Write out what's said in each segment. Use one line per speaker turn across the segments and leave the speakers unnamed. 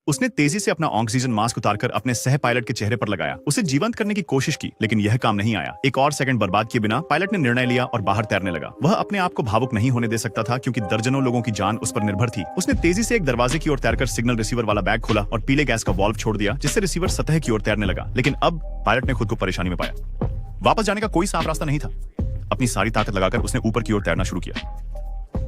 उसने तेजी से अपना ऑक्सीजन मास्क उतारकर अपने सह पायलट के चेहरे पर लगाया। उसे जीवंत करने की कोशिश की, लेकिन यह काम नहीं आया। एक और सेकंड बर्बाद किए बिना पायलट ने निर्णय लिया और बाहर तैरने लगा। वह अपने आप को भावुक नहीं होने दे सकता था, क्योंकि दर्जनों लोगों की जान उस पर निर्भर थी। उसने तेजी से एक दरवाजे की ओर तैरकर सिग्नल रिसीवर वाला बैग खोला और पीले गैस का वाल्व छोड़ दिया, जिससे रिसीवर सतह की ओर तैरने लगा। लेकिन अब पायलट ने खुद को परेशानी में पाया। वापस जाने का कोई साफ रास्ता नहीं था। अपनी सारी ताकत लगाकर उसने ऊपर की ओर तैरना शुरू किया।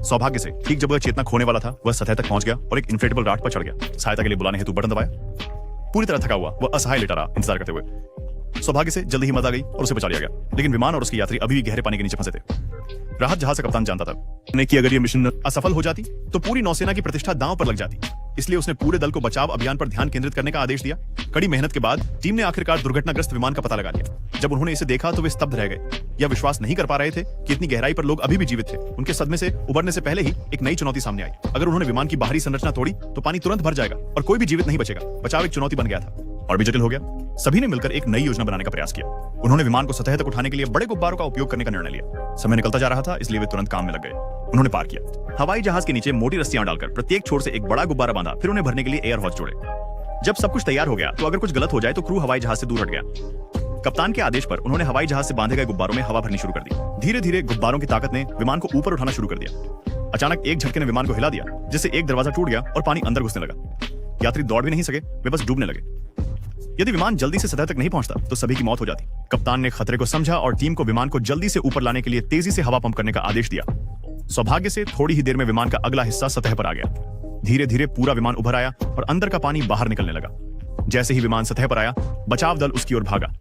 सौभाग्य से ठीक जब वह चेतना खोने वाला था, वह सतह तक पहुंच गया और एक इन्फ्लेटेबल राफ्ट पर चढ़ गया। सहायता के लिए बुलाने हेतु बटन दबाया। पूरी तरह थका हुआ वह असहाय लेटा रहा, इंतजार करते हुए। सौभाग्य से जल्दी ही मदद आ गई और उसे बचा लिया गया, लेकिन विमान और उसके यात्री अभी भी गहरे पानी के नीचे फंसे थे। राहत जहाज का कप्तान जानता था कि अगर यह मिशन असफल हो जाती तो पूरी नौसेना की प्रतिष्ठा दांव पर लग जाती। इसलिए उसने पूरे दल को बचाव अभियान पर ध्यान केंद्रित करने का आदेश दिया। कड़ी मेहनत के बाद टीम ने आखिरकार दुर्घटनाग्रस्त विमान का पता लगा लिया। जब उन्होंने इसे देखा तो वे स्तब्ध रह गए। यह विश्वास नहीं कर पा रहे थे कि इतनी गहराई पर लोग अभी भी जीवित थे। उनके सदमे से उबरने से पहले ही एक नई चुनौती सामने आई। अगर उन्होंने विमान की बाहरी संरचना तोड़ी तो पानी तुरंत भर जाएगा और कोई भी जीवित नहीं बचेगा। बचाव एक चुनौती बन गया था और भी जटिल हो गया। सभी ने मिलकर एक नई योजना बनाने का प्रयास किया। उन्होंने विमान को सतह तक उठाने के लिए बड़े गुब्बारों का उपयोग करने का निर्णय लिया। समय निकलता जा रहा था, इसलिए वे तुरंत काम में लग गए। उन्होंने पार किया। हवाई जहाज के नीचे मोटी रस्सियां डालकर प्रत्येक छोर से एक बड़ा गुब्बारा बांधा, फिर उन्हें भरने के लिए एयर हॉर्स जोड़े। जब सब कुछ तैयार हो गया तो अगर कुछ गलत हो जाए तो क्रू हवाई जहाज से दूर हट गया। कप्तान के आदेश पर उन्होंने हवाई जहाज से बांधे गए गुब्बारों में हवा भरनी शुरू कर दी। धीरे धीरे गुब्बारों की ताकत ने विमान को ऊपर उठाना शुरू कर दिया। अचानक एक झटके ने विमान को हिला दिया, जिससे एक दरवाजा टूट गया और पानी अंदर घुसने लगा। यात्री दौड़ भी नहीं सके, वे बस डूबने लगे। यदि विमान जल्दी से सतह तक नहीं पहुंचता तो सभी की मौत हो जाती। कप्तान ने खतरे को समझा और टीम को विमान को जल्दी से ऊपर लाने के लिए तेजी से हवा पंप करने का आदेश दिया। सौभाग्य से थोड़ी ही देर में विमान का अगला हिस्सा सतह पर आ गया। धीरे धीरे पूरा विमान उभर आया और अंदर का पानी बाहर निकलने लगा। जैसे ही विमान सतह पर आया, बचाव दल उसकी ओर भागा।